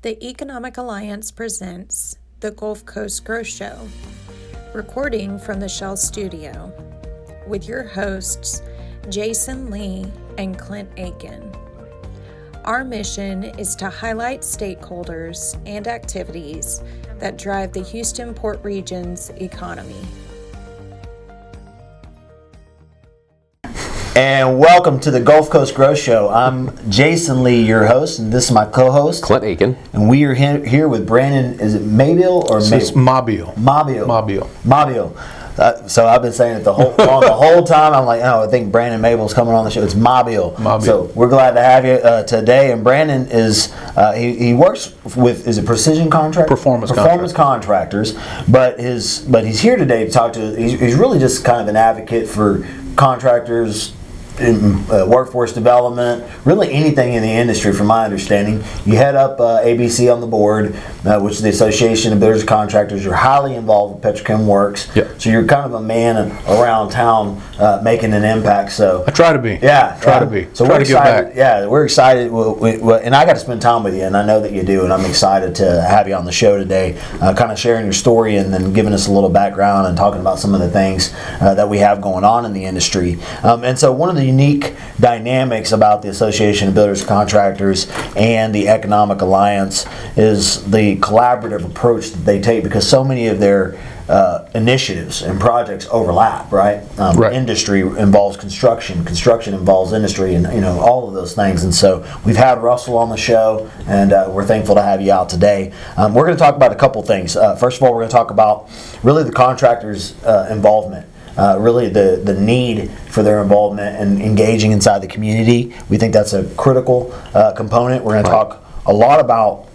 The Economic Alliance presents the Gulf Coast Growth Show, recording from the Shell Studio, with your hosts, Jason Lee and Clint Aiken. Our mission is to highlight stakeholders and activities that drive the Houston Port Region's economy. And welcome to the Gulf Coast Growth Show. I'm Jason Lee, your host, and this is my co-host, Clint Aiken. And we are here with Brandon. Is it Mabile or It's Mabile? Mabile. So I've been saying it the whole time. I'm like, oh, I think Brandon Mable's coming on the show. It's Mabile. So we're glad to have you today. And Brandon is he works with, is it Precision Contract? Performance Contractors. But he's here today to talk to. He's really just kind of an advocate for contractors. In workforce development, really anything in the industry, from my understanding. You head up ABC on the board, which is the Association of Builders and Contractors. You're highly involved with Petrochem Works, so you're kind of a man around town making an impact. So I try to be. Try to be. So we're excited. We're excited. And I got to spend time with you, and I know that you do, and I'm excited to have you on the show today, kind of sharing your story and then giving us a little background and talking about some of the things that we have going on in the industry. And so one of the unique dynamics about the Association of Builders and Contractors and the Economic Alliance is the collaborative approach that they take, because so many of their initiatives and projects overlap, right? Industry involves construction involves industry, and all of those things. And so we've had Russell on the show, and we're thankful to have you out today. We're going to talk about a couple things. First of all, we're going to talk about really the contractors' involvement. Really the need for their involvement and engaging inside the community. We think that's a critical component. We're going to talk a lot about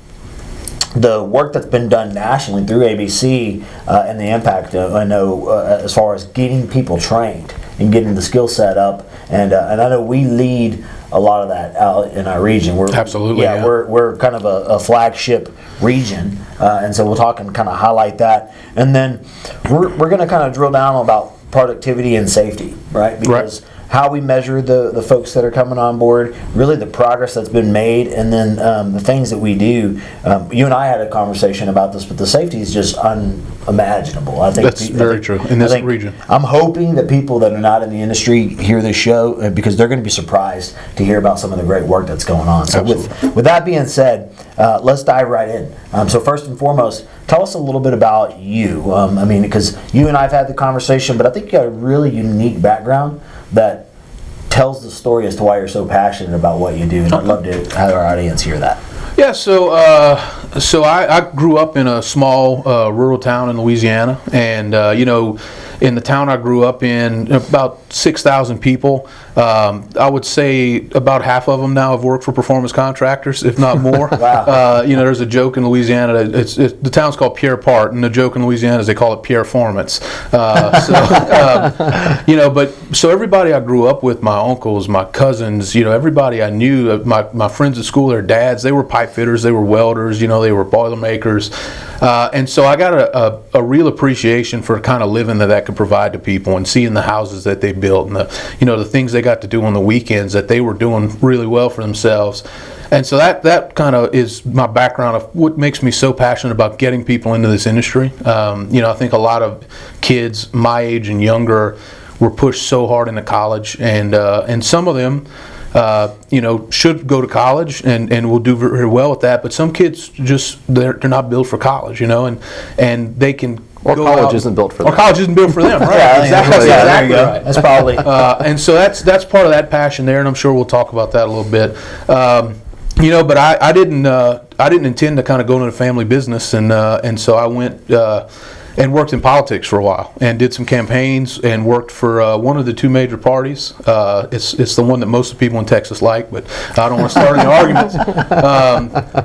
the work that's been done nationally through ABC and the impact, I know, as far as getting people trained and getting the skill set up. And I know we lead a lot of that out in our region. We're kind of a flagship region, and so we'll talk and kind of highlight that. And then we're going to kind of drill down about productivity and safety, right? Because how we measure the folks that are coming on board, really the progress that's been made, and then the things that we do. You and I had a conversation about this, but the safety is just unimaginable. I think that's very true in this region. I'm hoping that people that are not in the industry hear this show, because they're going to be surprised to hear about some of the great work that's going on. So with that being said, let's dive right in. So first and foremost, tell us a little bit about you. Because you and I have had the conversation, but I think you got a really unique background that tells the story as to why you're so passionate about what you do, and I'd love to have our audience hear that. Yeah, so I grew up in a small rural town in Louisiana, and in the town I grew up in, about 6,000 people. I would say about half of them now have worked for Performance Contractors, if not more. Wow. There's a joke in Louisiana. The town's called Pierre Part, and the joke in Louisiana is they call it Pierre Formance. So everybody I grew up with, my uncles, my cousins, everybody I knew, my friends at school, their dads, they were pipe fitters, they were welders, they were Boilermakers. And so I got a real appreciation for kind of living that could provide to people, and seeing the houses that they built, and the things they got to do on the weekends that they were doing really well for themselves. And so that kind of is my background of what makes me so passionate about getting people into this industry. I think a lot of kids my age and younger were pushed so hard into college, and some of them should go to college and will do very well with that. But some kids they're not built for college, and they can. Or college isn't built for them. Or college isn't built for them, right? Yeah, exactly right. That's probably. And so that's part of that passion there, and I'm sure we'll talk about that a little bit. But I didn't intend to kind of go into the family business, and so I went and worked in politics for a while, and did some campaigns, and worked for one of the two major parties. It's the one that most of the people in Texas like, but I don't want to start any arguments.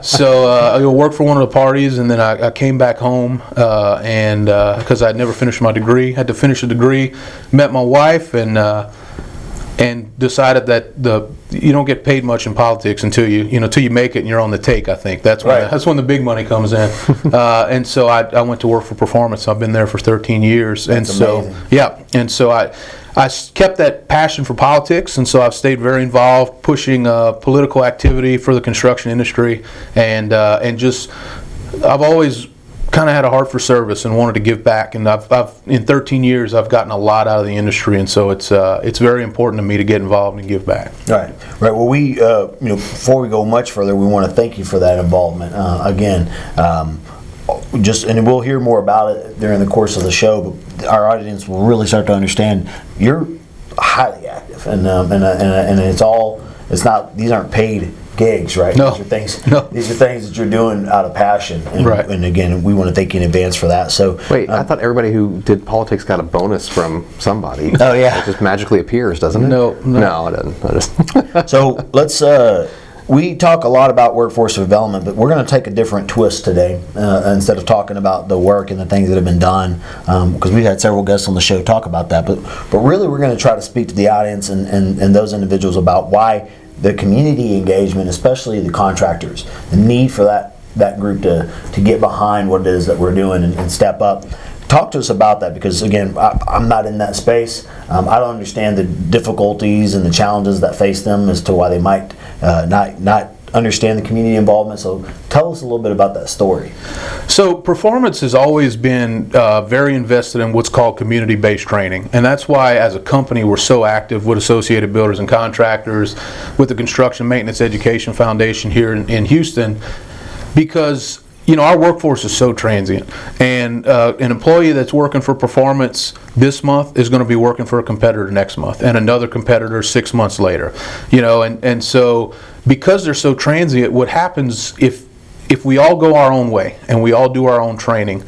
So I worked for one of the parties, and then I came back home, and because I'd never finished my degree, had to finish a degree, met my wife, and decided that you don't get paid much in politics until you make it and you're on the take. I think that's when the big money comes in. And so I went to work for Performance. I've been there for 13 years. That's amazing. And so I kept that passion for politics, and so I've stayed very involved, pushing political activity for the construction industry, and just I've always kind of had a heart for service and wanted to give back. And I've in 13 years I've gotten a lot out of the industry, and so it's very important to me to get involved and give back. Right. Well, we before we go much further, we want to thank you for that involvement. Again, and we'll hear more about it during the course of the show, but our audience will really start to understand you're highly active, and these aren't paid gigs, right? No. These are things. No. These are things that you're doing out of passion, and, right. And again, we want to thank you in advance for that. So wait, I thought everybody who did politics got a bonus from somebody. Oh yeah, it just magically appears, doesn't it? No, it doesn't. So let's. We talk a lot about workforce development, but we're going to take a different twist today. Instead of talking about the work and the things that have been done, because we've had several guests on the show talk about that. But really, we're going to try to speak to the audience and those individuals about why the community engagement, especially the contractors, the need for that group to get behind what it is that we're doing and step up. Talk to us about that, because again, I'm not in that space. I don't understand the difficulties and the challenges that face them as to why they might not understand the community involvement. So tell us a little bit about that story. So Performance has always been very invested in what's called community-based training, and that's why as a company we're so active with Associated Builders and Contractors, with the Construction Maintenance Education Foundation here in Houston, because our workforce is so transient, and an employee that's working for Performance this month is going to be working for a competitor next month, and another competitor 6 months later. And so because they're so transient, what happens if we all go our own way and we all do our own training,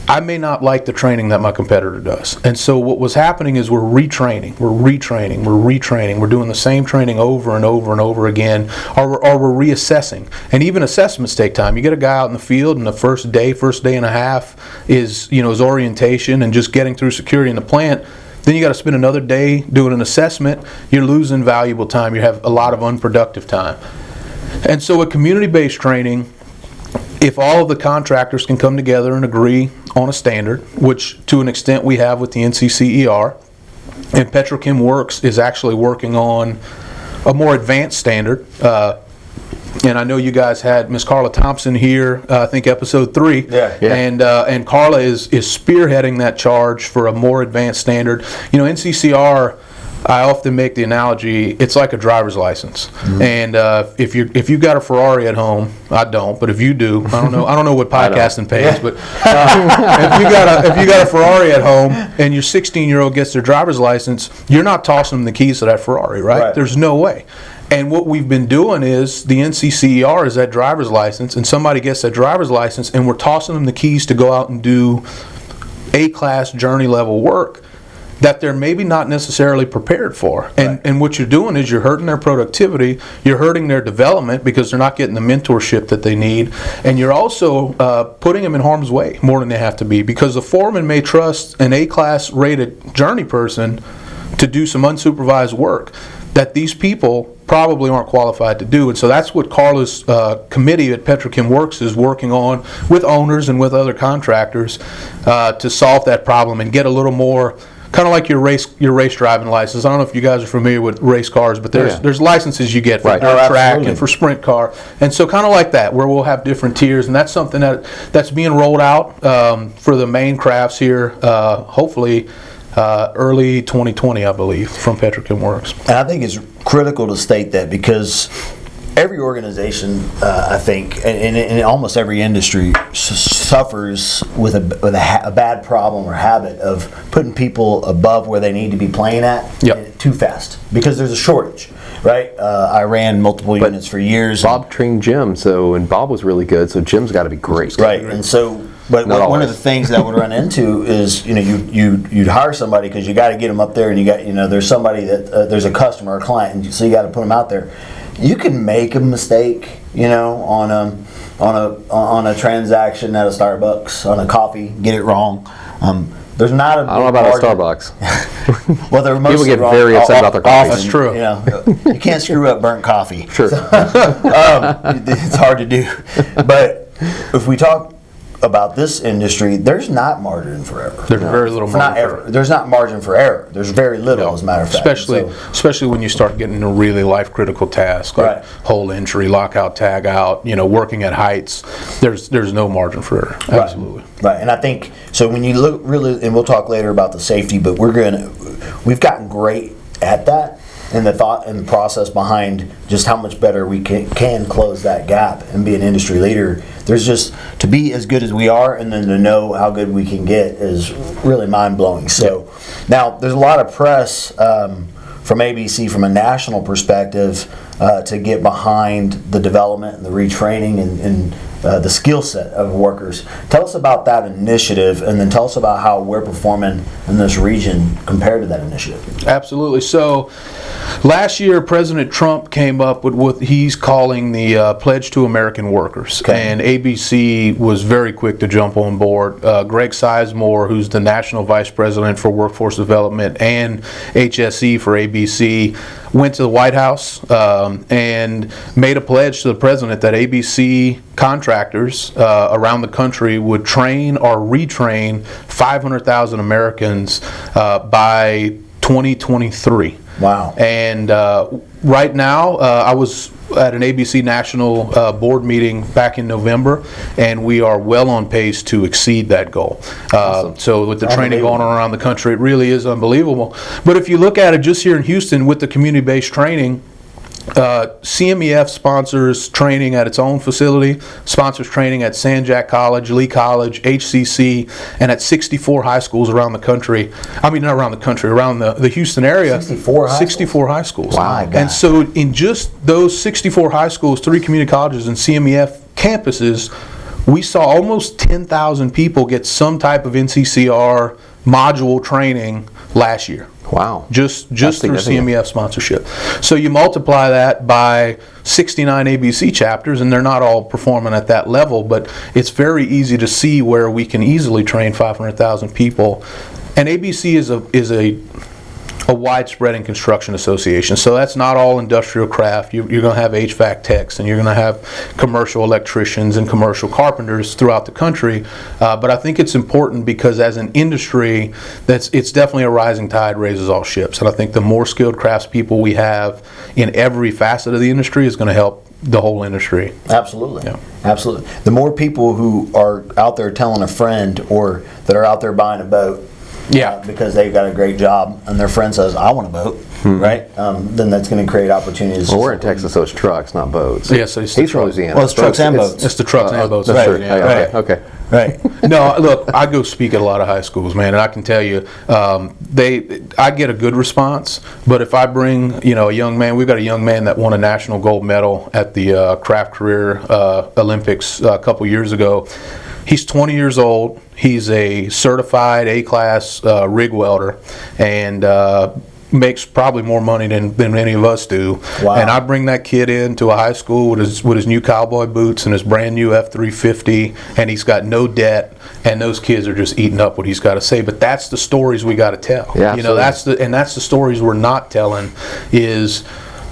I may not like the training that my competitor does. And so what was happening is we're retraining, we're doing the same training over and over and over again, or we're reassessing. And even assessments take time. You get a guy out in the field, and the first day and a half is his orientation and just getting through security in the plant. Then you got to spend another day doing an assessment. You're losing valuable time. You have a lot of unproductive time. And so with community-based training, if all of the contractors can come together and agree on a standard, which to an extent we have with the NCCER, and Petrochem Works is actually working on a more advanced standard. And I know you guys had Miss Carla Thompson here, I think episode 3. Yeah. And Carla is spearheading that charge for a more advanced standard. NCCR, I often make the analogy, it's like a driver's license. Mm-hmm. And if you've got a Ferrari at home, I don't, but if you do, I don't know what podcasting pays, but if you got a Ferrari at home and your 16-year-old gets their driver's license, you're not tossing them the keys to that Ferrari, right? There's no way. And what we've been doing is the NCCER is that driver's license, and somebody gets that driver's license, and we're tossing them the keys to go out and do A-class journey level work that they're maybe not necessarily prepared for. And what you're doing is you're hurting their productivity, you're hurting their development because they're not getting the mentorship that they need, and you're also putting them in harm's way more than they have to be, because the foreman may trust an A-class rated journey person to do some unsupervised work that these people probably aren't qualified to do. And so that's what Carla's committee at Petrochem Works is working on with owners and with other contractors to solve that problem and get a little more, kind of like your race driving license. I don't know if you guys are familiar with race cars, but there's licenses you get for dirt track and for sprint car. And so kind of like that, where we'll have different tiers, and that's something that's being rolled out for the main crafts here, hopefully early 2020, I believe, from Petrochem Works. And I think it's critical to state that, because every organization, I think, and in almost every industry, suffers with a bad problem or habit of putting people above where they need to be playing at too fast, because there's a shortage, right? I ran multiple units for years. Bob trained Jim, and Bob was really good, so Jim's got to be great. Right, and so... But one of the things that I would run into is, you'd hire somebody because you got to get them up there, and you got, there's somebody that there's a customer or client, and so you got to put them out there. You can make a mistake, on a transaction at a Starbucks, on a coffee, get it wrong. There's not a. I don't know about a Starbucks. Well, they're mostly people get very upset about their coffee. That's true. You can't screw up burnt coffee. Sure. So, it's hard to do, but if we talk about this industry, there's not margin for error. There's very little margin Not for error. error. There's not margin for error. There's very little, as a matter of fact. Especially when you start getting into really life critical tasks like Right. whole entry, lockout, tag out, working at heights. There's no margin for error. Absolutely. Right, and I think so. When you look really, and we'll talk later about the safety, but we've gotten great at that, and the thought and the process behind just how much better we can close that gap and be an industry leader. There's just to be as good as we are, and then to know how good we can get is really mind blowing. So now there's a lot of press from ABC from a national perspective to get behind the development and the retraining and the skill set of workers. Tell us about that initiative, and then tell us about how we're performing in this region compared to that initiative. Absolutely. So last year, President Trump came up with what he's calling the Pledge to American Workers. Okay. And ABC was very quick to jump on board. Greg Sizemore, who's the National Vice President for Workforce Development and HSE for ABC, went to the White House and made a pledge to the president that ABC contractors around the country would train or retrain 500,000 Americans by 2023. Wow. And right now, I was at an ABC National board meeting back in November, and we are well on pace to exceed that goal. Awesome. So with the training going on around the country, it really is unbelievable. But if you look at it just here in Houston with the community-based training, CMEF sponsors training at its own facility, sponsors training at San Jack College, Lee College, HCC, and at 64 high schools around the country. I mean, not around the country, around the Houston area. 64 high schools. Wow. And so in just those 64 high schools, 3 community colleges, and CMEF campuses, we saw almost 10,000 people get some type of NCCR module training last year. Wow. Just through CMEF sponsorship. So you multiply that by 69 ABC chapters, and they're not all performing at that level, but it's very easy to see where we can easily train 500,000 people. And ABC is a widespread construction association, so that's not all industrial craft. You're going to have HVAC techs, and you're going to have commercial electricians and commercial carpenters throughout the country. But I think it's important because as an industry, it's definitely a rising tide raises all ships, and I think the more skilled craftspeople we have in every facet of the industry is going to help the whole industry. Absolutely. Yeah. Absolutely. The more people who are out there telling a friend or that are out there buying a boat, because they've got a great job, and their friend says, "I want a boat," right? Then that's going to create opportunities. Well, we're in Texas, so it's trucks, not boats. Yeah, so he's from Louisiana. Well, it's trucks and boats. It's the trucks and boats. That's right. true. Yeah. Okay. Right. No, look, I go speak at a lot of high schools, man, and I can tell you, I get a good response. But if I bring, a young man, we've got a young man that won a national gold medal at the Craft Career Olympics a couple years ago. He's 20 years old. He's a certified A-class rig welder, and makes probably more money than any of us do. Wow. And I bring that kid into a high school with his new cowboy boots and his brand new F-350, and he's got no debt, and those kids are just eating up what he's got to say. But that's the stories we got to tell. Yeah, that's the stories we're not telling. Is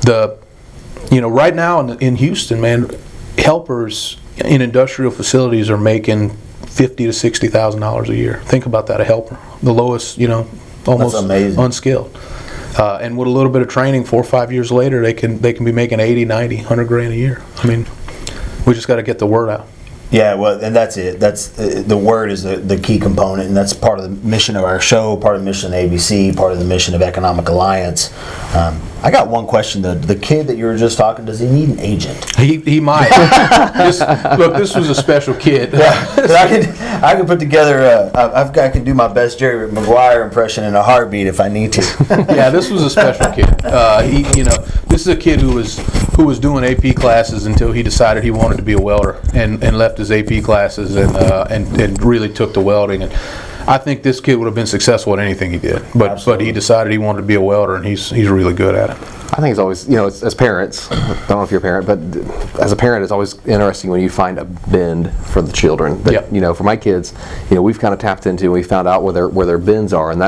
right now in Houston, man, helpers in industrial facilities are making $50,000 to $60,000 a year. Think about that, a helper, the lowest, almost unskilled. And with a little bit of training, 4 or 5 years later, they can be making 80, 90, 100 grand a year. I mean, we just got to get the word out. Yeah, well, and that's it. That's the word is the key component, and that's part of the mission of our show, part of the mission of ABC, part of the mission of Economic Alliance. I got one question. The kid that you were just talking, does he need an agent? He might. Look, this was a special kid. Yeah, I can put together. I can do my best Jerry Maguire impression in a heartbeat if I need to. Yeah, this was a special kid. This is a kid who was doing AP classes until he decided he wanted to be a welder, and left his AP classes and really took to welding. And I think this kid would have been successful at anything he did, but he decided he wanted to be a welder, and he's really good at it. I think it's always, as parents, I don't know if you're a parent, but as a parent, it's always interesting when you find a bend for the children. That, for my kids, we've kind of tapped into, we found out where their bends are, and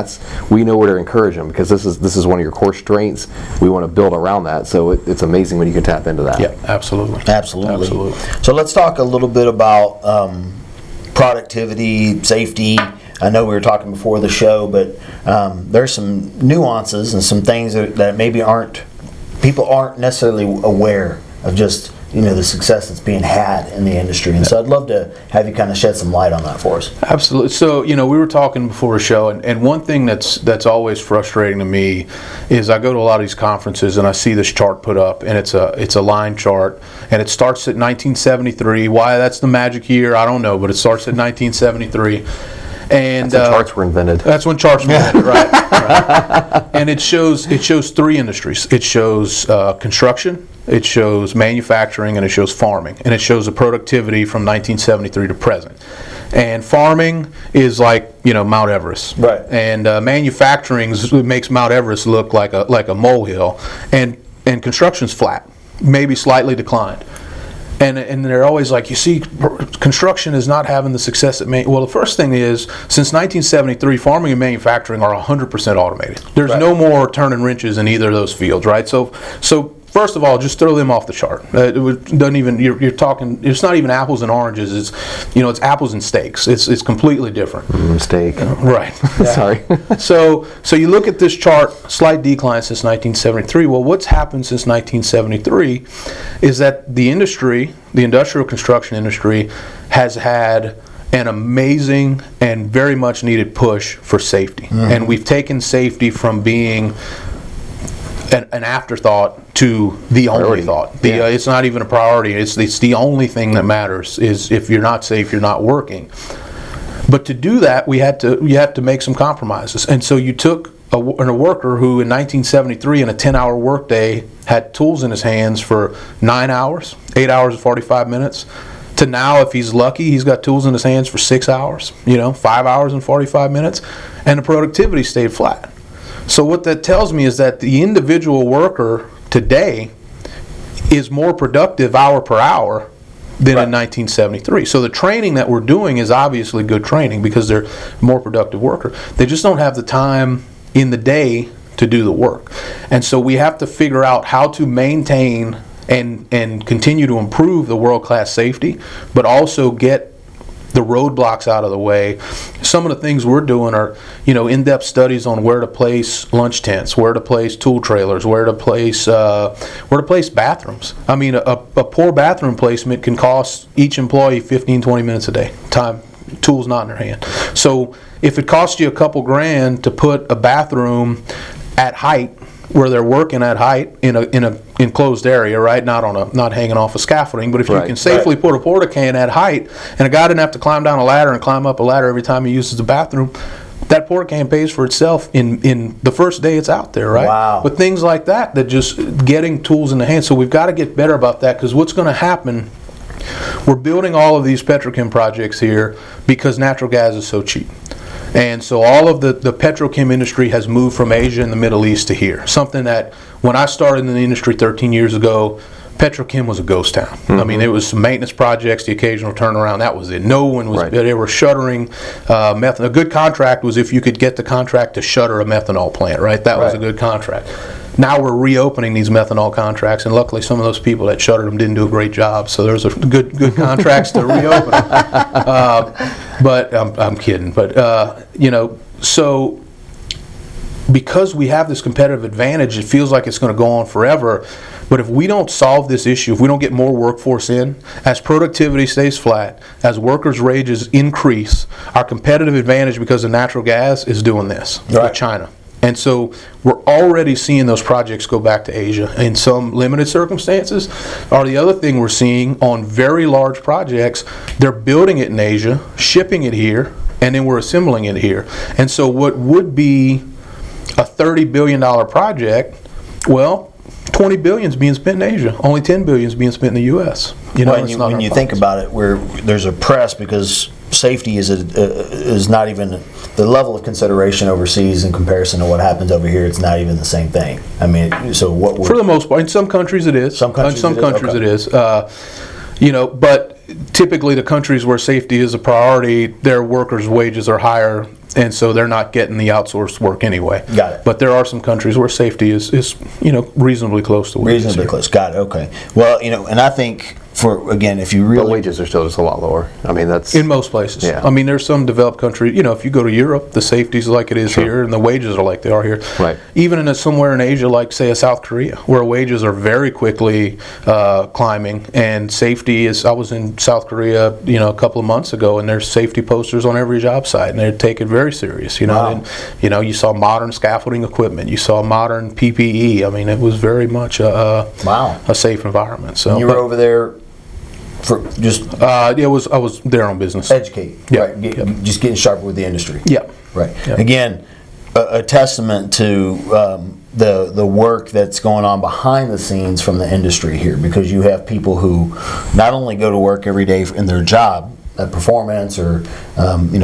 we know where to encourage them, because this is one of your core strengths. We want to build around that, so it's amazing when you can tap into that. Yeah, absolutely. Absolutely. So let's talk a little bit about productivity, safety. I know we were talking before the show, but there's some nuances and some things that maybe people aren't necessarily aware of, just the success that's being had in the industry. And so I'd love to have you kind of shed some light on that for us. Absolutely. So, we were talking before the show, and one thing that's always frustrating to me is I go to a lot of these conferences and I see this chart put up, and it's a line chart, and it starts at 1973. Why that's the magic year, I don't know, but it starts at 1973. And that's when charts were invented. That's when charts were invented, right. And it shows 3 industries. It shows construction, it shows manufacturing, and it shows farming. And it shows the productivity from 1973 to present. And farming is like, Mount Everest. Right. And manufacturing makes Mount Everest look like a molehill. And construction's flat, maybe slightly declined. And they're always like, you see, construction is not having the success it may. Well, the first thing is, since 1973, farming and manufacturing are 100% automated. There's no more turning wrenches in either of those fields, right? So first of all, just throw them off the chart. Doesn't even you're talking. It's not even apples and oranges. It's apples and steaks. It's completely different. Steak. Right. Sorry. So you look at this chart, slight decline since 1973. Well, what's happened since 1973 is that the industrial construction industry, has had an amazing and very much needed push for safety. And we've taken safety from being an afterthought to the only thought. It's not even a priority. It's the only thing that matters. Is if you're not safe, you're not working. But to do that, you had to make some compromises. And so you took a worker who in 1973 in a 10-hour workday had tools in his hands for 9 hours, 8 hours and 45 minutes, to now, if he's lucky, he's got tools in his hands for 6 hours, 5 hours and 45 minutes, and the productivity stayed flat. So what that tells me is that the individual worker today is more productive hour per hour than in 1973. So the training that we're doing is obviously good training because they're a more productive worker. They just don't have the time in the day to do the work. And so we have to figure out how to maintain and continue to improve the world-class safety, but also get the roadblocks out of the way. Some of the things we're doing are, in-depth studies on where to place lunch tents, where to place tool trailers, where to place bathrooms. I mean, a poor bathroom placement can cost each employee 15, 20 minutes a day. Time, tools not in their hand. So if it costs you a couple grand to put a bathroom at height, where they're working at height in a enclosed area, right? Not hanging off a scaffolding, but if you can safely put a porta can at height, and a guy didn't have to climb down a ladder and climb up a ladder every time he uses the bathroom, that porta can pays for itself in the first day it's out there, right? Wow. But things like that just getting tools in the hand. So we've got to get better about that, because what's going to happen, we're building all of these petrochem projects here because natural gas is so cheap. And so all of the petrochem industry has moved from Asia and the Middle East to here. Something that when I started in the industry 13 years ago, petrochem was a ghost town. I mean, it was some maintenance projects, the occasional turnaround, that was it. No one was, they were shuttering methanol. A good contract was if you could get the contract to shutter a methanol plant, right? That was a good contract. Now we're reopening these methanol contracts, and luckily some of those people that shuttered them didn't do a great job, so there's a good contracts to reopen them. But I'm kidding. But so because we have this competitive advantage, it feels like it's going to go on forever. But if we don't solve this issue, if we don't get more workforce in, as productivity stays flat, as workers' wages increase, our competitive advantage because of natural gas is doing this with China. And so we're already seeing those projects go back to Asia in some limited circumstances. Or the other thing we're seeing on very large projects, they're building it in Asia, shipping it here, and then we're assembling it here. And so what would be a $30 billion project, well, $20 billion is being spent in Asia. Only $10 billion is being spent in the U.S. When you think about it, where there's a press because safety is not even the level of consideration overseas in comparison to what happens over here. It's not even the same thing. I mean, so what we're, for the most part, in some countries it is. Some countries it is. But typically the countries where safety is a priority, their workers' wages are higher, and so they're not getting the outsourced work anyway. Got it. But there are some countries where safety is reasonably close to where reasonably close. Got it. Okay. Well, and I think if you But really wages are still just a lot lower. I mean, that's In most places. Yeah. I mean, there's some developed country, if you go to Europe, the safety's like it is here, and the wages are like they are here. Right. Even somewhere in Asia, like, say, a South Korea, where wages are very quickly climbing, and safety is, I was in South Korea, a couple of months ago, and there's safety posters on every job site, and they take it very serious, Wow. And, you saw modern scaffolding equipment, you saw modern PPE. I mean, it was very much a safe environment. So And you were over there for just I was there on business. educate, Yeah. right? Just getting sharper with the industry. Yeah. Right. Yeah. Again, a testament to the work that's going on behind the scenes from the industry here, because you have people who not only go to work every day in their job at Performance, or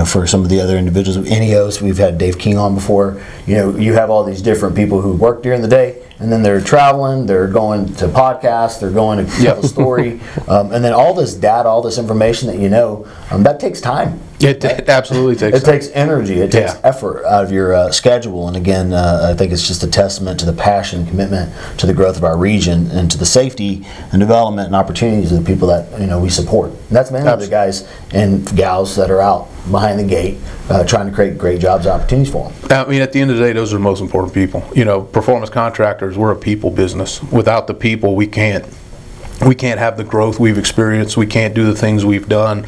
for some of the other individuals, Ineos, we've had Dave King on before. You have all these different people who work during the day, and then they're traveling, they're going to podcasts, they're going to tell a story, and then all this data, all this information that that takes time. It absolutely takes It takes energy. It takes effort out of your schedule. And again, I think it's just a testament to the passion, commitment to the growth of our region, and to the safety and development and opportunities of the people that we support. And that's mainly the guys and gals that are out behind the gate trying to create great jobs and opportunities for them. I mean, at the end of the day, those are the most important people. Performance Contractors, we're a people business. Without the people, we can't have the growth we've experienced. We can't do the things we've done.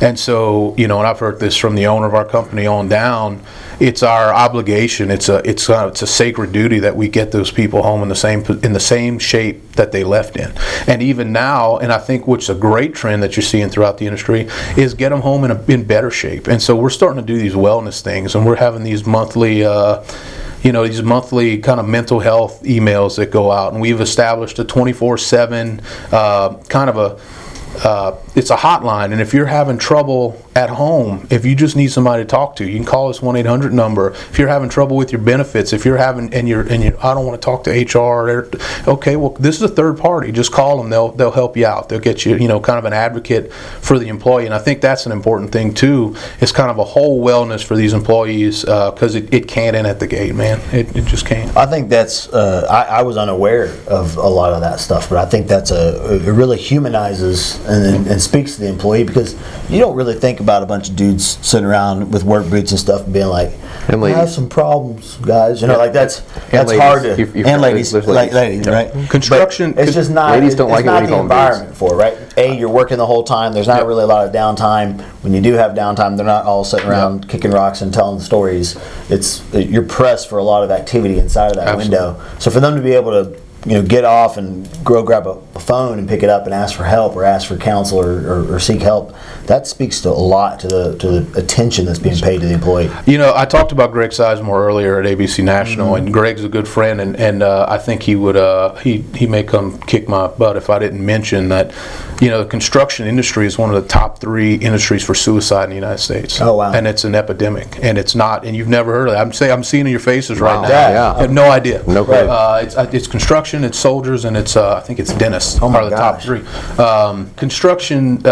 And so, and I've heard this from the owner of our company on down, it's our obligation, it's a sacred duty that we get those people home in the same shape that they left in. And even now, and I think which is a great trend that you're seeing throughout the industry, is get them home in better shape. And so we're starting to do these wellness things, and we're having these monthly these monthly kind of mental health emails that go out, and we've established a 24/7 kind of it's a hotline, and if you're having trouble at home, if you just need somebody to talk to, you can call this 1-800 number. If you're having trouble with your benefits, if you're having and you're I don't want to talk to HR, okay, well, this is a third party. Just call them. They'll help you out. They'll get you kind of an advocate for the employee. And I think that's an important thing too. It's kind of a whole wellness for these employees, because it can't end at the gate, man. It just can't. I think that's I was unaware of a lot of that stuff, but I think that's it really humanizes and speaks to the employee, because you don't really think about a bunch of dudes sitting around with work boots and stuff and being like, I have some problems, guys. Like that's ladies. hard to, and ladies, ladies, right? Construction, but it's just not. Ladies don't like it when you the call them environment for it, right? You're working the whole time. There's not really a lot of downtime. When you do have downtime, they're not all sitting around kicking rocks and telling stories. You're pressed for a lot of activity inside of that window. So for them to be able to get off and go grab a phone and pick it up and ask for help, or ask for counsel, or seek help, that speaks to a lot to the attention that's being paid to the employee. I talked about Greg Sizemore earlier at ABC National, and Greg's a good friend, and I think he would he may come kick my butt if I didn't mention that the construction industry is one of the top 3 industries for suicide in the United States. Oh, wow. And it's an epidemic, and it's not, and you've never heard of it. I'm seeing in your faces right now. Yeah. I have no idea. No clue. It's construction, it's soldiers, and it's I think it's dentists Oh my are the top 3. Construction,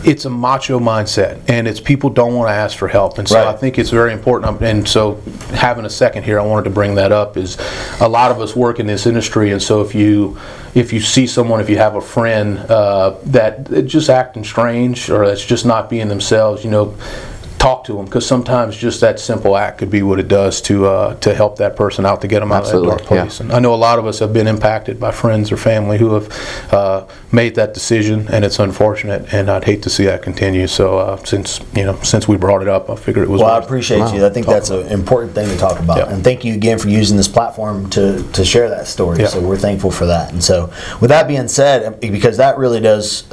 it's a macho mindset, and it's people don't want to ask for help, and so I think it's very important. And so having a second here, I wanted to bring that up, is a lot of us work in this industry, and so if you see someone, if you have a friend that just acting strange, or that's just not being themselves, talk to them, because sometimes just that simple act could be what it does to help that person out, to get them out of that dark place. And I know a lot of us have been impacted by friends or family who have made that decision, and it's unfortunate, and I'd hate to see that continue. So since we brought it up, I figured it was. Well, I appreciate you. I think that's an important thing to talk about, and thank you again for using this platform to share that story. So we're thankful for that. And so with that being said, because that really does,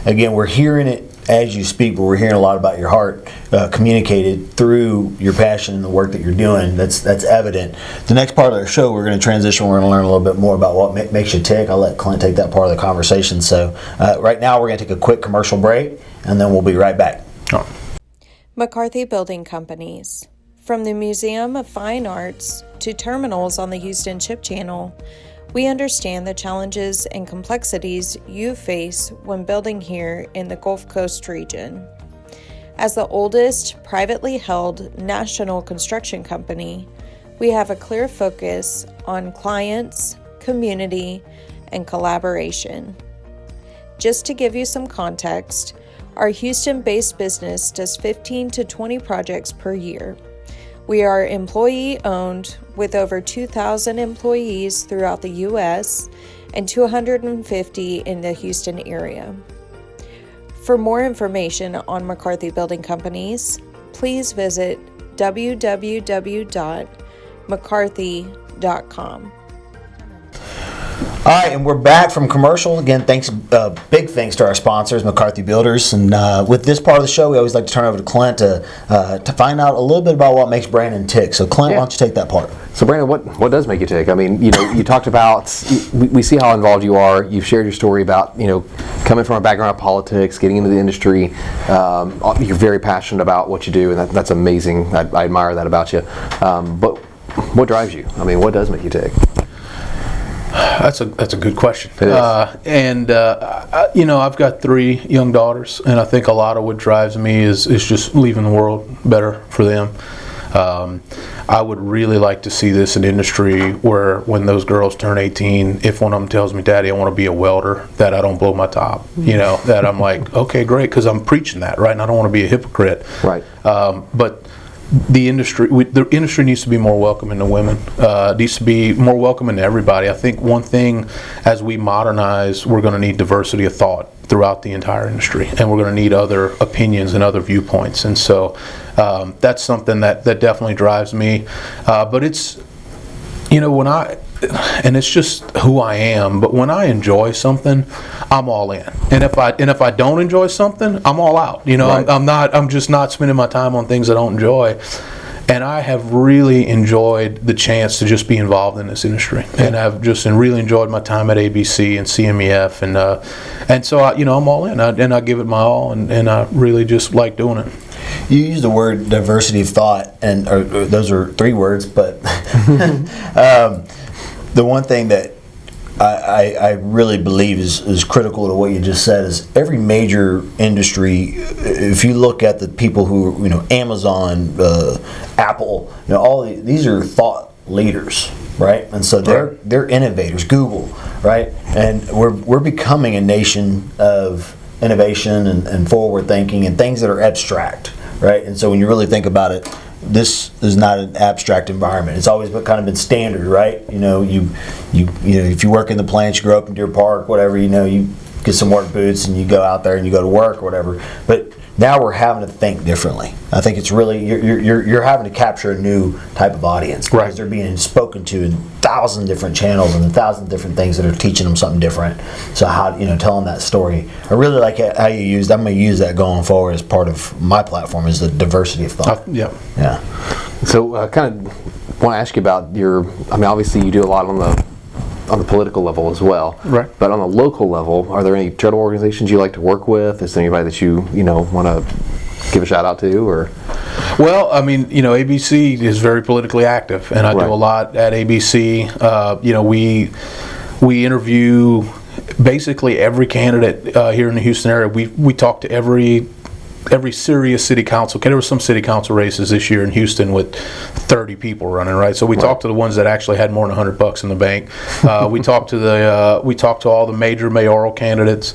again, we're hearing it as you speak, but we're hearing a lot about your heart communicated through your passion and the work that you're doing. That's evident. The next part of our show, we're going to transition. We're going to learn a little bit more about what makes you tick. I'll let Clint take that part of the conversation. So right now, we're going to take a quick commercial break, and then we'll be right back. McCarthy Building Companies. From the Museum of Fine Arts to terminals on the Houston Ship Channel, we understand the challenges and complexities you face when building here in the Gulf Coast region. As the oldest privately held national construction company, we have a clear focus on clients, community, and collaboration. Just to give you some context, our Houston-based business does 15 to 20 projects per year. We are employee-owned with over 2,000 employees throughout the U.S. and 250 in the Houston area. For more information on McCarthy Building Companies, please visit www.mccarthy.com. All right, and we're back from commercial. Again, big thanks to our sponsors, McCarthy Builders. And with this part of the show, we always like to turn over to Clint to find out a little bit about what makes Brandon tick. So, Clint, why don't you take that part? So, Brandon, what does make you tick? I mean, you talked about, we see how involved you are. You've shared your story about, coming from a background of politics, getting into the industry. You're very passionate about what you do, and that's amazing. I admire that about you. But what drives you? I mean, what does make you tick? That's a good question. It is. I've got 3 young daughters, and I think a lot of what drives me is just leaving the world better for them. I would really like to see this an industry where when those girls turn 18, if one of them tells me, Daddy, I want to be a welder, that I don't blow my top. That I'm like, okay, great, because I'm preaching that, right? And I don't want to be a hypocrite. Right. But the industry needs to be more welcoming to women. Needs to be more welcoming to everybody. I think one thing, as we modernize, we're going to need diversity of thought throughout the entire industry, and we're going to need other opinions and other viewpoints. And so that's something that definitely drives me. But it's, and it's just who I am, but when I enjoy something, I'm all in. And if I don't enjoy something, I'm all out. Right. I'm just not spending my time on things I don't enjoy. And I have really enjoyed the chance to just be involved in this industry, and I've just really enjoyed my time at ABC and CMEF, and so I'm all in, and I give it my all, and I really just like doing it. You use the word diversity of thought, and those are 3 words, but the one thing that I really believe is critical to what you just said is every major industry. If you look at the people who Amazon, Apple, all these are thought leaders, right? And so they're innovators. Google, right? And we're becoming a nation of innovation and forward thinking and things that are abstract, right? And so when you really think about it, this is not an abstract environment. It's always kind of been standard, right? If you work in the plants, you grow up in Deer Park, whatever, you get some work boots and you go out there and you go to work or whatever. But now we're having to think differently. I think it's really you're having to capture a new type of audience because right. They're being spoken to in 1,000 different channels and 1,000 different things that are teaching them something different. So how telling that story, I really like how you used. I'm going to use that going forward as part of my platform is the diversity of thought. Yeah. So kind of want to ask you about obviously you do a lot on the political level as well. Right. But on the local level, are there any charitable organizations you like to work with? Is there anybody that you want to give a shout out to, or? Well, ABC is very politically active, and I do a lot at ABC. We interview basically every candidate here in the Houston area. We talk to every serious city council. There were some city council races this year in Houston with 30 people running, right? So we talked to the ones that actually had more than $100 in the bank. We talked to all the major mayoral candidates.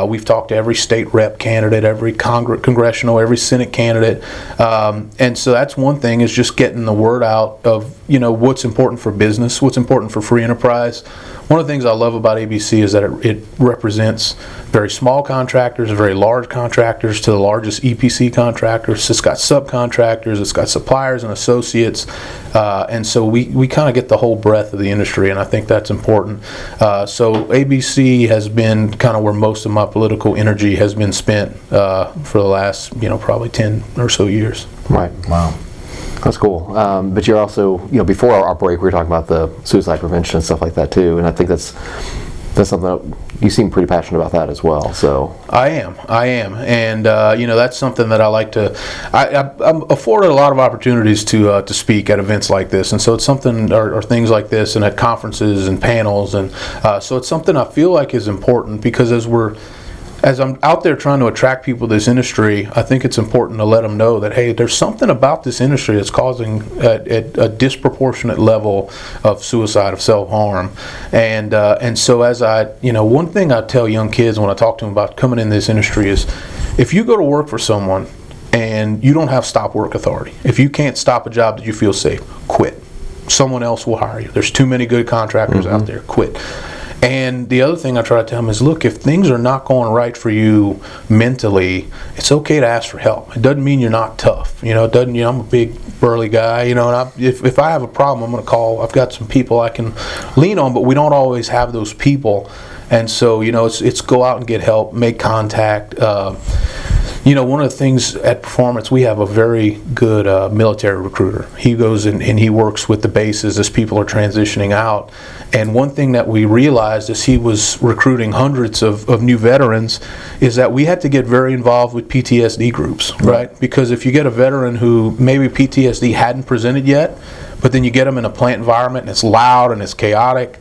We've talked to every state rep candidate, every congressional, every Senate candidate. And so that's one thing, is just getting the word out of what's important for business, what's important for free enterprise. One of the things I love about ABC is that it represents very small contractors, very large contractors, to the largest EPC contractors. It's got subcontractors, it's got suppliers and associates, and so we kind of get the whole breadth of the industry, and I think that's important. So ABC has been kind of where most of my political energy has been spent for the last probably 10 or so years. Right. Wow. That's cool. But you're also, before our break, we were talking about the suicide prevention and stuff like that too, and I think that's something that you seem pretty passionate about that as well. So I am, and that's something that I like to. I'm afforded a lot of opportunities to speak at events like this, and so it's something, or things like this, and at conferences and panels, and so it's something I feel like is important, because as we're as I'm out there trying to attract people to this industry, I think it's important to let them know that, hey, there's something about this industry that's causing a disproportionate level of suicide, of self-harm. And so as one thing I tell young kids when I talk to them about coming in this industry is, if you go to work for someone and you don't have stop work authority, if you can't stop a job that you feel safe, quit. Someone else will hire you. There's too many good contractors out there, quit. And the other thing I try to tell them is, look, if things are not going right for you mentally, it's okay to ask for help. It doesn't mean you're not tough. It doesn't. I'm a big burly guy. And if I have a problem, I'm going to call. I've got some people I can lean on, but we don't always have those people. And so it's go out and get help, make contact. One of the things at Performance, we have a very good military recruiter. He goes and he works with the bases as people are transitioning out. And one thing that we realized as he was recruiting hundreds of new veterans is that we had to get very involved with PTSD groups, right? Because if you get a veteran who maybe PTSD hadn't presented yet, but then you get them in a plant environment and it's loud and it's chaotic,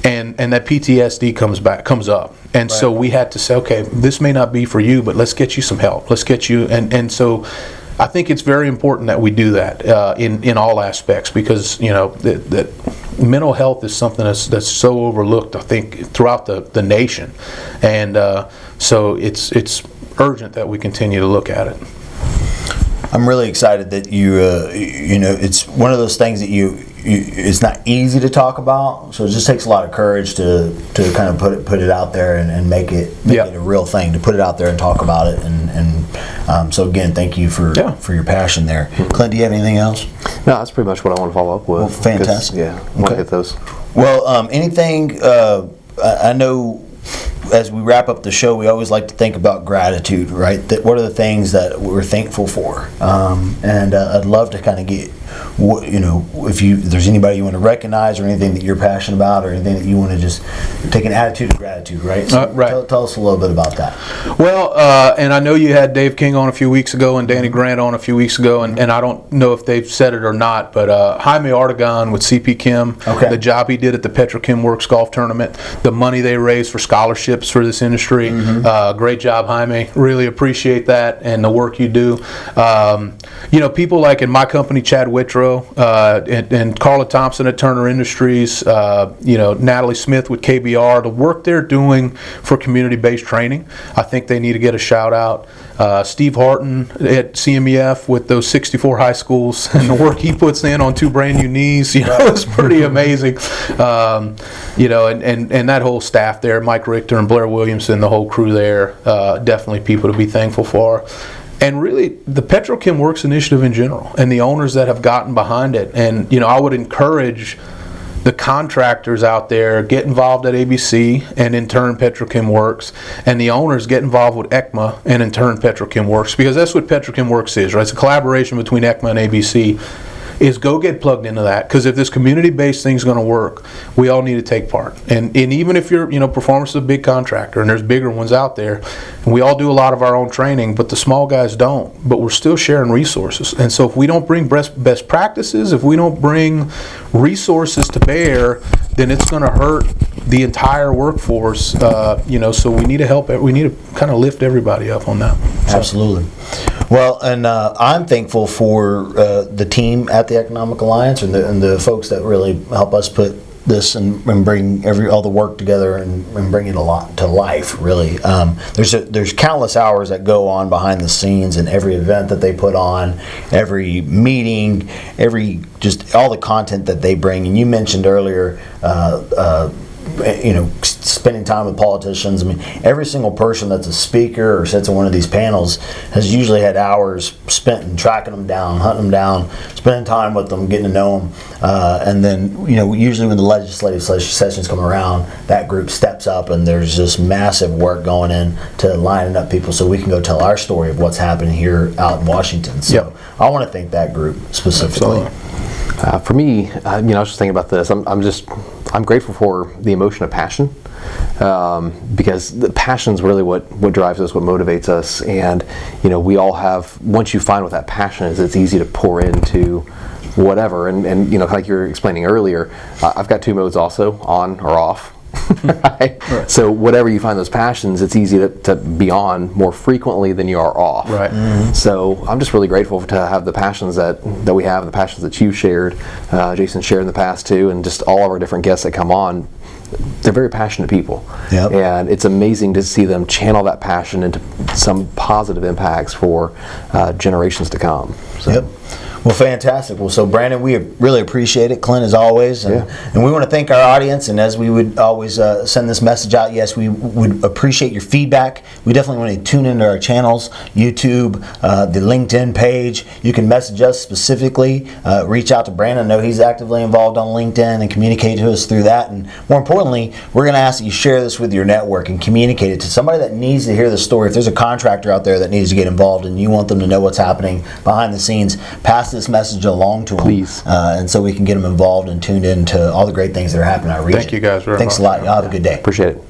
and that PTSD comes up. And so we had to say, okay, this may not be for you, but let's get you some help. Let's get you, and so I think it's very important that we do that in all aspects, because that mental health is something that's so overlooked, I think, throughout the nation, and so it's urgent that we continue to look at it. I'm really excited that it's one of those things that it's not easy to talk about, so it just takes a lot of courage to kind of put it out there and make it a real thing, to put it out there and talk about it, and so again, thank you for your passion there. Clint, do you have anything else? No, that's pretty much what I want to follow up with. Well, fantastic. Yeah, I want to hit those. Well, anything, I know as we wrap up the show, we always like to think about gratitude, right? What are the things that we're thankful for? And I'd love to kind of get, if there's anybody you want to recognize, or anything that you're passionate about, or anything that you want to just take an attitude of gratitude, right? So tell us a little bit about that. Well, and I know you had Dave King on a few weeks ago and Danny Grant on a few weeks ago, and I don't know if they've said it or not, but Jaime Artegon with CP Chem, the job he did at the Petrochem Works Golf Tournament, the money they raised for scholarships for this industry, great job, Jaime. Really appreciate that and the work you do. People like in my company, Chad Whitrow, and Carla Thompson at Turner Industries, Natalie Smith with KBR, the work they're doing for community-based training, I think they need to get a shout out. Steve Harton at CMEF with those 64 high schools and the work he puts in on 2 brand new knees, it's pretty amazing. And that whole staff there, Mike Richter and Blair Williamson, the whole crew there, definitely people to be thankful for. And really, the Petrochem Works initiative in general, and the owners that have gotten behind it. And, I would encourage the contractors out there, get involved at ABC, and in turn Petrochem Works, and the owners get involved with ECMA, and in turn Petrochem Works, because that's what Petrochem Works is, right? It's a collaboration between ECMA and ABC. Is go get plugged into that, because if this community-based thing's going to work, we all need to take part. And even if you're, Performance is a big contractor, and there's bigger ones out there, and we all do a lot of our own training, but the small guys don't. But we're still sharing resources. And so if we don't bring best practices, if we don't bring resources to bear, then it's going to hurt the entire workforce. So we need to help. We need to kind of lift everybody up on that. So. Absolutely. Well, and I'm thankful for the team at the Economic Alliance and the folks that really help us put this and bring all the work together and bring it a lot to life. Really, there's countless hours that go on behind the scenes in every event that they put on, every meeting, just all the content that they bring. And you mentioned earlier. Spending time with politicians. I mean, every single person that's a speaker or sits on one of these panels has usually had hours spent in tracking them down, hunting them down, spending time with them, getting to know them, and then usually when the legislative sessions come around, that group steps up and there's just massive work going in to lining up people so we can go tell our story of what's happening here out in Washington. So I want to thank that group specifically. For me, I was just thinking about this. I'm grateful for the emotion of passion, because the passion's really what drives us, what motivates us, and we all have. Once you find what that passion is, it's easy to pour into whatever. And like you were explaining earlier, I've got 2 modes also, on or off. right? So whatever you find those passions, it's easy to be on more frequently than you are off. Right. So I'm just really grateful to have the passions that we have, the passions that you've shared, Jason shared in the past too, and just all of our different guests that come on. They're very passionate people. Yep. And it's amazing to see them channel that passion into some positive impacts for generations to come. So. Yep. Well, fantastic. Well, so Brandon, we really appreciate it. Clint, as always. And we want to thank our audience. And as we would always send this message out, yes, we would appreciate your feedback. We definitely want to tune into our channels, YouTube, the LinkedIn page. You can message us specifically. Reach out to Brandon. I know he's actively involved on LinkedIn, and communicate to us through that. And more importantly, we're going to ask that you share this with your network and communicate it to somebody that needs to hear the story. If there's a contractor out there that needs to get involved and you want them to know what's happening behind the scenes, pass this message along to them. Please. And so we can get them involved and tuned in to all the great things that are happening in our region. Thank you guys very much. Thanks a lot. Y'all have a good day. Appreciate it.